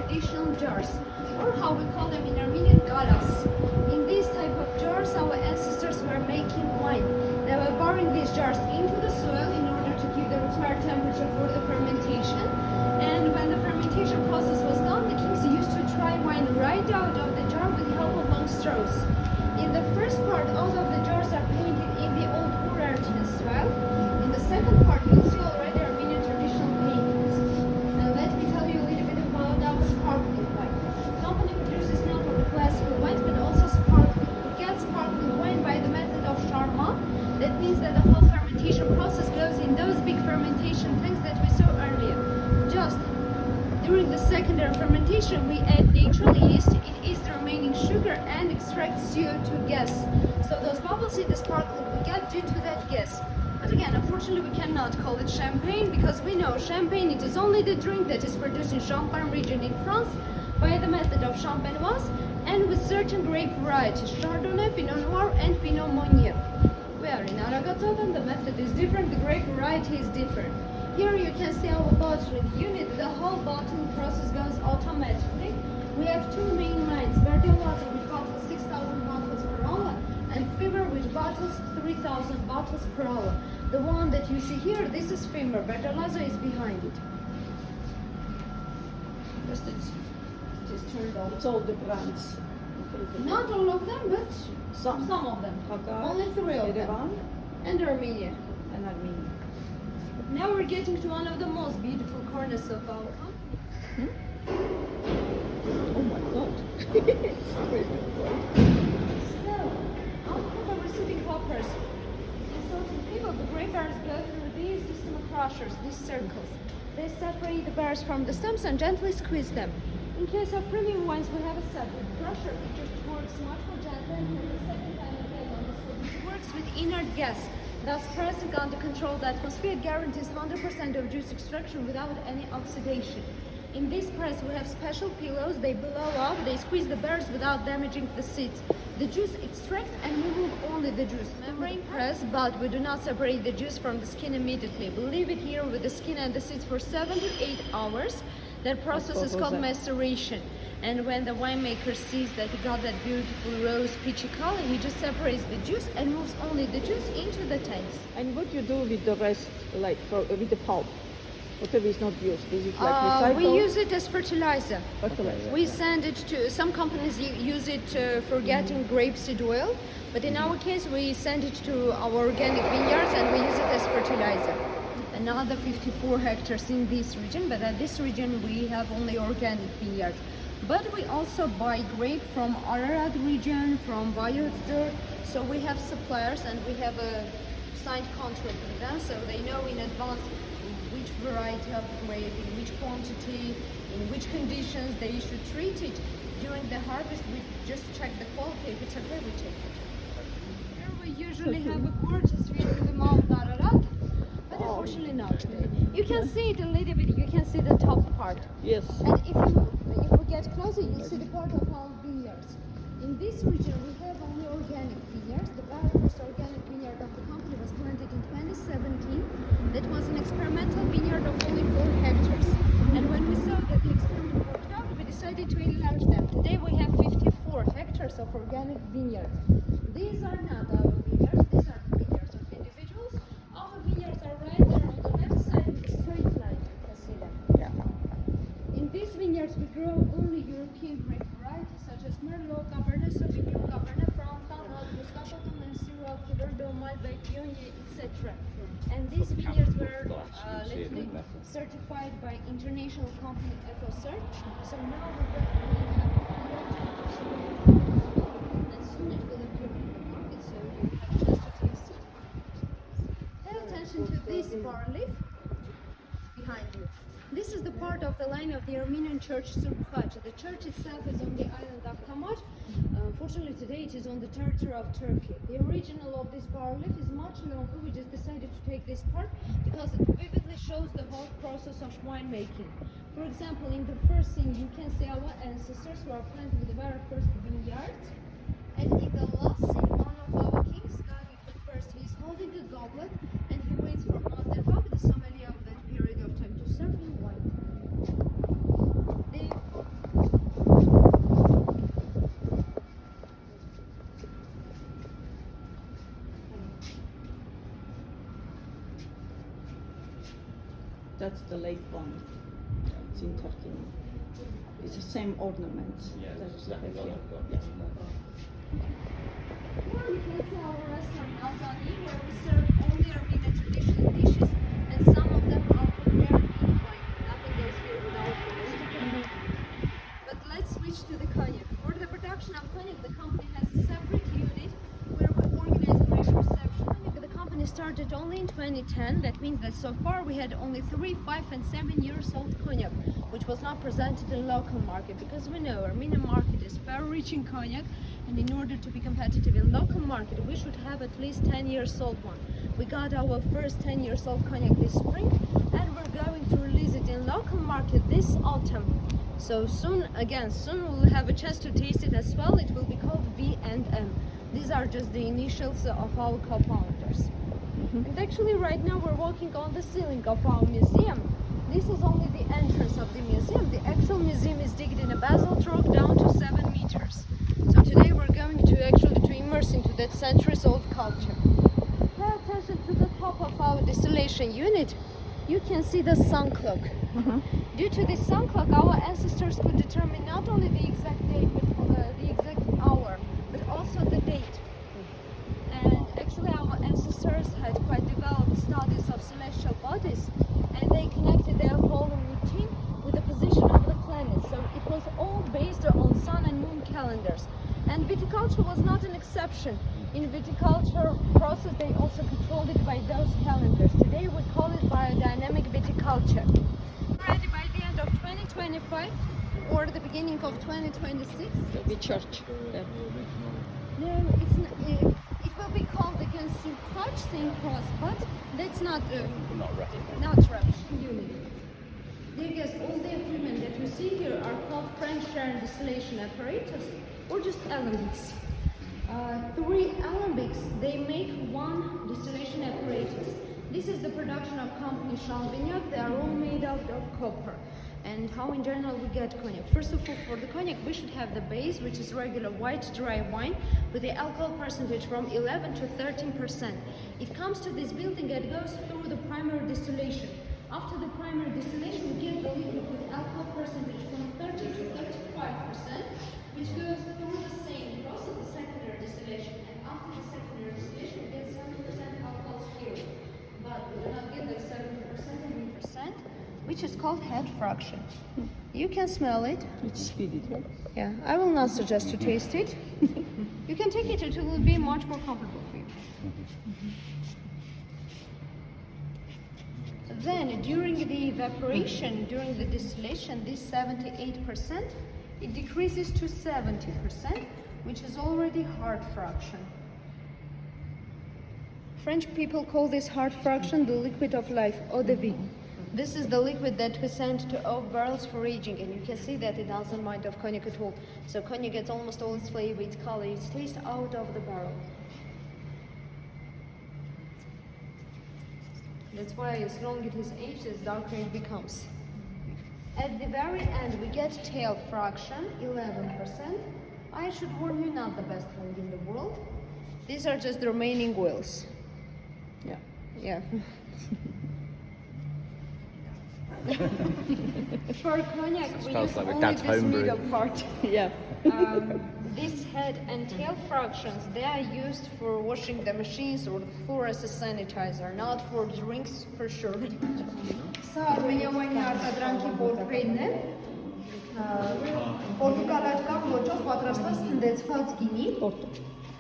traditional jars, or how we call them in Armenian galas. In these type of jars, our ancestors were making wine. They were pouring these jars into the soil in order to keep the required temperature for the fermentation. And when the fermentation process was done, the kings used to try wine right out of the jar with the help of long straws. In the first part, all of the jars are painted in the old Urartian style. In the second part, you'll see already Armenian traditional paintings. And let me tell you a little bit about our sparkling wine. The company produces not only classical wines, but also sparkling. We get sparkling wine by the method of charma. That means that the whole fermentation process goes in those big fermentation tanks that we saw earlier. Just during the secondary fermentation, we add natural yeast. It is the remaining sugar and extract CO2 gas. So those bubbles in the sparkling we get due to that gas. But again, unfortunately, we cannot call it champagne because we know champagne, it is only the drink that is produced in Champagne region in France by the method of champenoise and with certain grape varieties, Chardonnay, Pinot Noir and Pinot Meunier. Where in Aragatsovon the method is different, the grape variety is different. Here you can see our bottling unit. The whole bottling process goes automatically. We have two main lines, Verdelazzo which bottles 6,000 bottles per hour and Fimmer which bottles 3,000 bottles per hour. The one that you see here, this is Fimmer, Verdelazzo is behind it. Just it's turned on. It's all the brands. Not all of them, but some of them. Only three of them. And Armenia. And Armenia. Now we're getting to one of the most beautiful corners of our company. Oh my god. So, after the receiving hoppers, in certain people, the grape bears go through these decimal crushers, these circles. They separate the bears from the stems and gently squeeze them. In case of premium wines, we have a separate crusher, which just works much more gently and for the second time again on the slope. It works with inert gas. Thus, pressing under controlled atmosphere guarantees 100% of juice extraction without any oxidation. In this press, we have special pillows. They blow up, they squeeze the bears without damaging the seeds. The juice extracts and we remove only the juice. Membrane press, but we do not separate the juice from the skin immediately. We leave it here with the skin and the seeds for 7 to 8 hours. That process is called maceration. And when the winemaker sees that he got that beautiful rose peachy color, he just separates the juice and moves only the juice into the tanks. And what you do with the rest, like with the pulp? Whatever is not used, is it like recycled? We use it as fertilizer. Fertilizer. We send it to, some companies use it for getting grapeseed oil, but in our case we send it to our organic vineyards and we use it as fertilizer. Another 54 hectares in this region, but at this region we have only organic vineyards. But we also buy grape from Ararat region, from Vayotzer, so we have suppliers and we have a signed contract with them, so they know in advance which variety of grape, in which quantity, in which conditions they should treat it. During the harvest, we just check the quality. If it's okay, we take it. Here we usually have a gorgeous view of the Mount Ararat, but unfortunately not today. You can see it a little bit. You can see the top part. Yes. And if we get closer, you'll see the part of our vineyards. In this region, we have only organic vineyards. The very first organic vineyard of the company was planted in 2017. That was an experimental vineyard of only 4 hectares. And when we saw that the experiment worked out, we decided to enlarge them. Today we have 54 hectares of organic vineyards. These are not our vineyards, these are the vineyards of individuals. Our vineyards are right there on the left side with a straight line. You can see them. Yeah. In these vineyards we grow only European grape varieties such as Merlot, Cabernet Sauvignon, Cabernet Franc, Tannat, Muscatel, Syrah, Verdot, Malbec, Viognier, etc. And these vineyards were lately certified by international company EcoCert. So now we have and soon it will appear in the market, so you have a chance to taste it. Pay attention to this bar leaf behind you. This is the part of the line of the Armenian church Surkhaj. The church itself is on the island of Kamaj. Unfortunately today it is on the territory of Turkey. The original of this bar leaf is much longer. We just decided to take this part because it vividly shows the whole process of winemaking. For example, in the first scene you can see our ancestors who are planting the very first vineyards. And in the last scene, one of our kings, Gagi first, he's holding a goblet and he waits for Mandelbach, the sommelier of that period of time, to serve him wine. The That's the lake one. It's in Turkey. It's the same ornaments. Yeah, That's it's the exactly lake, what yeah. I've got. Yeah. Here you can see our restaurant Azani, where we serve only Armenian traditional dishes, and some of them are prepared in wine. Nothing goes here without wine. But let's switch to the cognac. For the production of cognac, the company has a separate unit where we organize grape reception. Cognac, the company started only in 2010. That means that so far we had only 3, 5, and 7 years old cognac, which was not presented in local market, because we know Armenian market is very rich in cognac, and in order to be competitive in local market, we should have at least 10 years old one. We got our first 10 years old cognac this spring, and we're going to release it in local market this autumn. So soon we'll have a chance to taste it as well. It will be called V&M. These are just the initials of our co-founders. And actually right now we're walking on the ceiling of our museum. This is only the entrance of the museum. The actual museum is digged in a basalt rock down to 7 meters. So today we're going to immerse into that centuries-old culture. Pay attention to the top of our distillation unit. You can see the sun clock. Due to this sun clock, our ancestors could determine not only the exact date, but the exact hour, but also the date. And actually our ancestors had quite developed studies of celestial bodies, and they connected their whole routine with the position of the planets. So it was all based on sun and moon calendars. And viticulture was not an exception. In viticulture process, they also controlled it by those calendars. Today we call it biodynamic viticulture. Already by the end of 2025 or the beginning of 2026. There'll be church there. No, it's not, it will be called again St. Cross, but that's not unit. Dear guests, all the equipment that you see here are called French Sharon distillation apparatus, or just alembics. 3 alembics, they make 1 distillation apparatus. This is the production of company Chalvignac. They are all made out of copper. And how in general we get cognac? First of all, for the cognac we should have the base, which is regular white dry wine with the alcohol percentage from 11 to 13%. It comes to this building and goes through the primary distillation. After the primary distillation, we get the liquid with alcohol percentage from 30 to 35%, which goes through the same process, the secondary distillation. And after the secondary distillation, we get 70% alcohol spirit. But we do not get the 70% which is called head fraction. You can smell it. It's speedy, right? Yeah, I will not suggest to taste it. You can take it, it will be much more comfortable for you. Then, during the evaporation, during the distillation, this 78%, it decreases to 70%, which is already hard fraction. French people call this hard fraction the liquid of life, eau de vie. This is the liquid that we send to oak barrels for aging, and you can see that it doesn't mind of cognac at all. So cognac gets almost all its flavor, its color, its taste out of the barrel. That's why as long it is aged, as darker it becomes. At the very end, we get tail fraction, 11%. I should warn you, not the best thing in the world. These are just the remaining oils. Yeah. Yeah. For cognac, we use like only Dad's this homebrew. middle part. Yeah. This head and tail fractions, they are used for washing the machines or the floor as a sanitizer, not for drinks for sure. Սա Armenia Wine-ի արտադրանքի պորտվեյնն է, պորտուգալական ոճով պատրաստված թնդեցված գինի,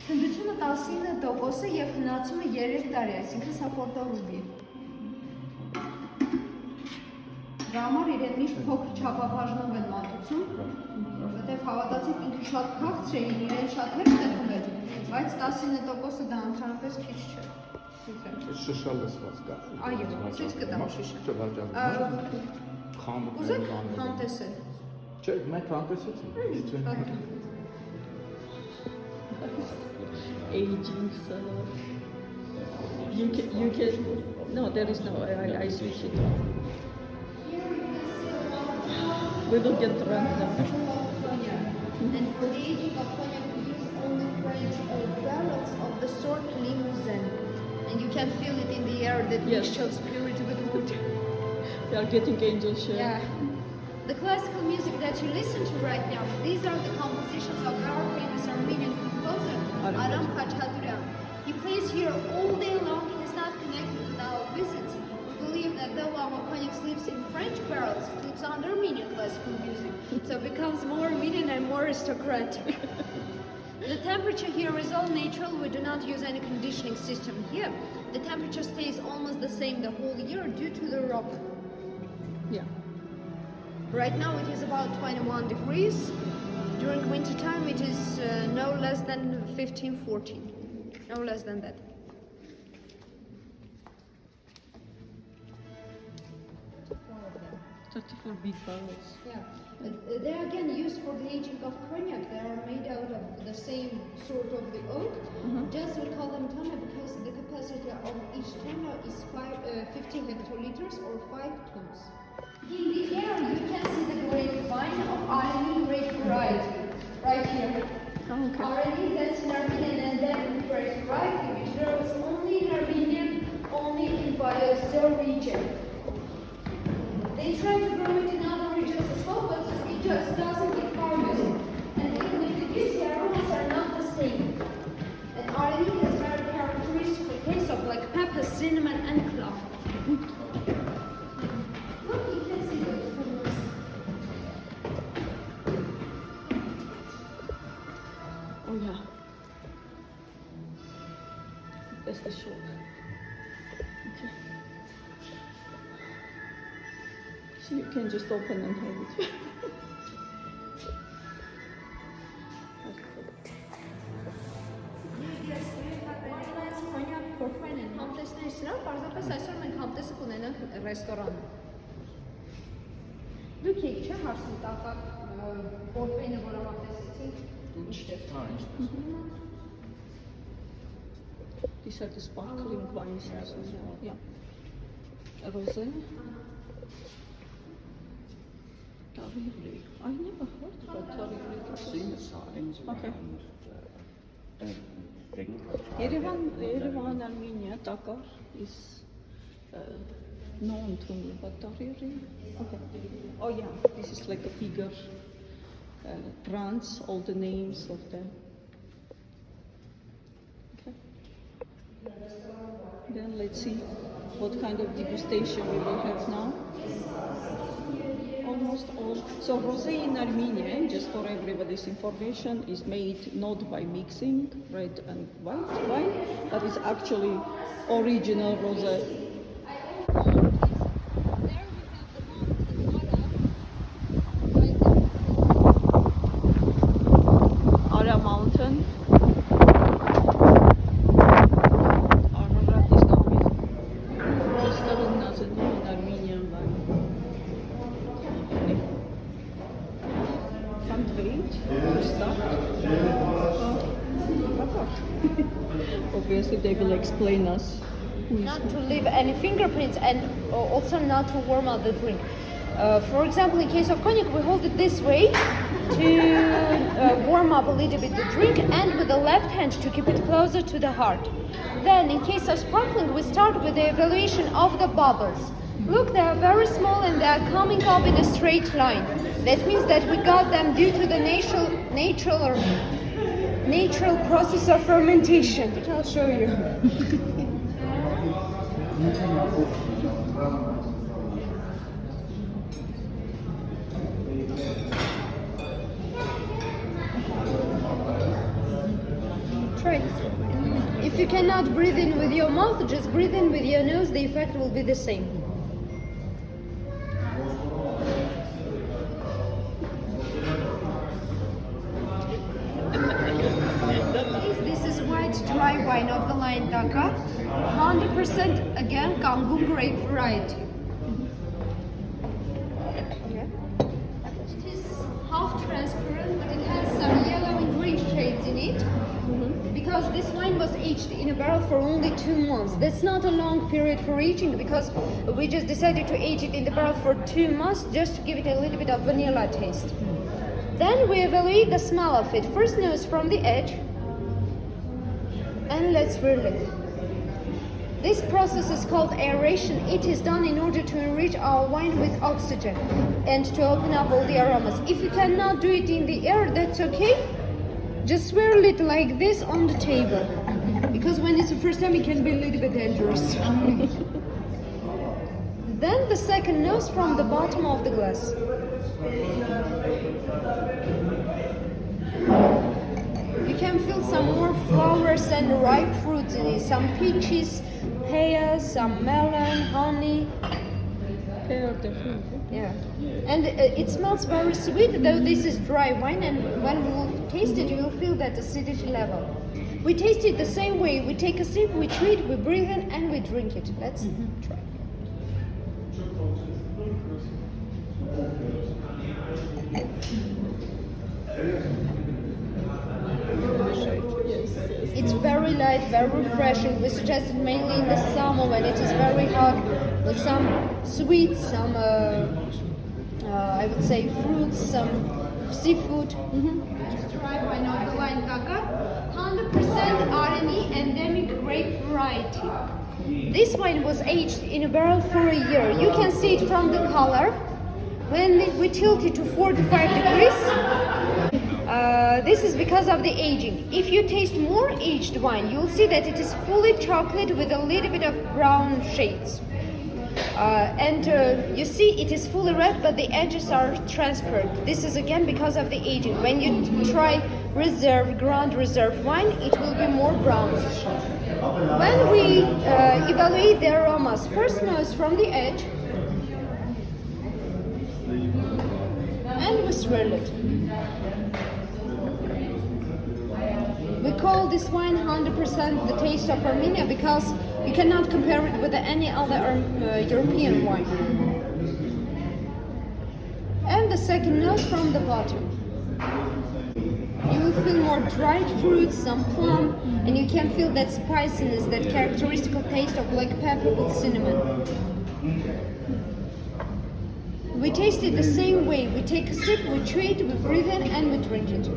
թնդությունը 19% է և հնացումը 3 տարի, այսինքն սա պորտորուբի է։ Դրա համար իրեն միշտ փոքր չափաբաժնով են մատուցում, որովհետև հավատացիք ինքը շատ քաղցր է, իրեն շատ հեշտ է խմել, բայց 19%-ը դա ընդհանրապես քիչ չէ։ Շշա լսված կա։ Այո, ցույց կտամ շիշ։ Ուզեք հանտեսել։ Չէ, մենք հանտեսեցինք։ Aging salad. You can, no, there is no, I switch it off. We will get drunk now. And for the aging of cognac, we use only French barrels of the sort Limousin. And you can feel it in the air that Yes. mixture of spirit with water. We are getting angel share. Yeah. The classical music that you listen to right now, these are the compositions of our famous Armenian composer, Aram Khachaturian. He plays here all day long. It is not connected with our visits. We believe that though our cognac sleeps in French barrels, it sleeps on Armenian classical music. So it becomes more Armenian and more aristocratic. The temperature here is all natural. We do not use any conditioning system here. The temperature stays almost the same the whole year due to the rock. Yeah. Right now it is about 21 degrees. During winter time it is no less than 15, 14. No less than that. 34 big barrels. Yeah. They are again used for the aging of cognac. They are made out of the same sort of the oak. Just we call them tonne because the capacity of each tonne is 50 hectoliters or 5 tons. In the air you can see the grapevine of Armenian grape variety right here. Oh, okay. Already that's in Armenian and then grape variety which grows only in Armenian, only in Biospheric region. They try to grow it in other regions as well, but it just doesn't get farmers. And even if it is, the aromas are not the same. And Armenian is very characteristic taste of like pepper, cinnamon, and clove. Look, you can see those flavors. Oh yeah. That's the shot. Okay. So you can just open and have it. Համտեսներն պարզապես այսօր մենք համտեսը կունենանք ռեստորանում։ Դուք եք չէ հարցնում տակակ պորտվեյնը, որը համտեսեցինք։ These are the sparkling wines as well. Yeah. Rosé. Tarivri. I never heard about Tarivri. I've seen the signs Okay. around thing. Yerevan, Armenia, Dakar is known to me, but Tarivri. Okay. Oh yeah, this is like a bigger brands, all the names of them. Okay. Then let's see what kind of degustation we will have now. Almost all. So rosé in Armenia, just for everybody's information, is made not by mixing red and white wine, but it's actually original rosé. Ara Mountain. Armenia is not with Distillation doesn't do an Armenian wine. Can't wait to start. Obviously they will explain us who is Not to leave any fingerprints and also not to warm up the drink. For example, in case of cognac, we hold it this way to warm up a little bit the drink, and with the left hand to keep it closer to the heart. Then, in case of sparkling, we start with the evaluation of the bubbles. Look, they are very small and they are coming up in a straight line. That means that we got them due to the natural process of fermentation. I'll show you. Try it. If you cannot breathe in with your mouth, just breathe in with your nose. The effect will be the same. This is white dry wine of the line Dhaka. 100% again Kangoo grape variety. It is half transparent, but it has some yellow and green shades in it. Because this wine was aged in a barrel for only 2 months. That's not a long period for aging, because we just decided to age it in the barrel for 2 months just to give it a little bit of vanilla taste. Then we evaluate the smell of it. First nose from the edge. And let's swirl it. This process is called aeration. It is done in order to enrich our wine with oxygen and to open up all the aromas. If you cannot do it in the air, that's okay. Just swirl it like this on the table. Because when it's the first time, it can be a little bit dangerous. Then the second nose from the bottom of the glass. You can feel some more flowers and ripe fruits in it. Some peaches, pears, some melon, honey. Pear the fruit. Yeah. And it smells very sweet, though this is dry wine, and when we will taste it, you will feel that acidity level. We taste it the same way. We take a sip, we treat, we breathe in, and we drink it. Let's try. It's very light, very refreshing. We suggest it mainly in the summer when it is very hot, with some sweets, some I would say fruits, some seafood. Try wine of the wine Gaga, 100% Armenian endemic grape variety. This wine was aged in a barrel for a year. You can see it from the color. When we tilt it to 45 degrees, this is because of the aging. If you taste more aged wine, you'll see that it is fully chocolate with a little bit of brown shades. You see it is fully red, but the edges are transparent. This is again because of the aging. When you try Grand Reserve wine, it will be more brownish. When we evaluate the aromas, first nose from the edge, and we swirl it. We call this wine 100% the taste of Armenia because you cannot compare it with any other European wine. And the second nose from the bottom. You will feel more dried fruits, some plum, and you can feel that spiciness, that characteristic taste of black pepper with cinnamon. We taste it the same way. We take a sip, we treat, we breathe in, and we drink it.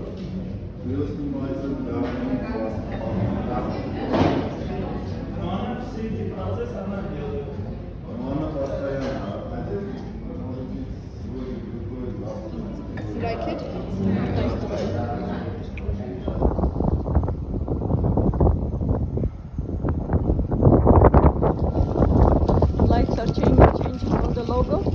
Like it? Lights are changing on the logo.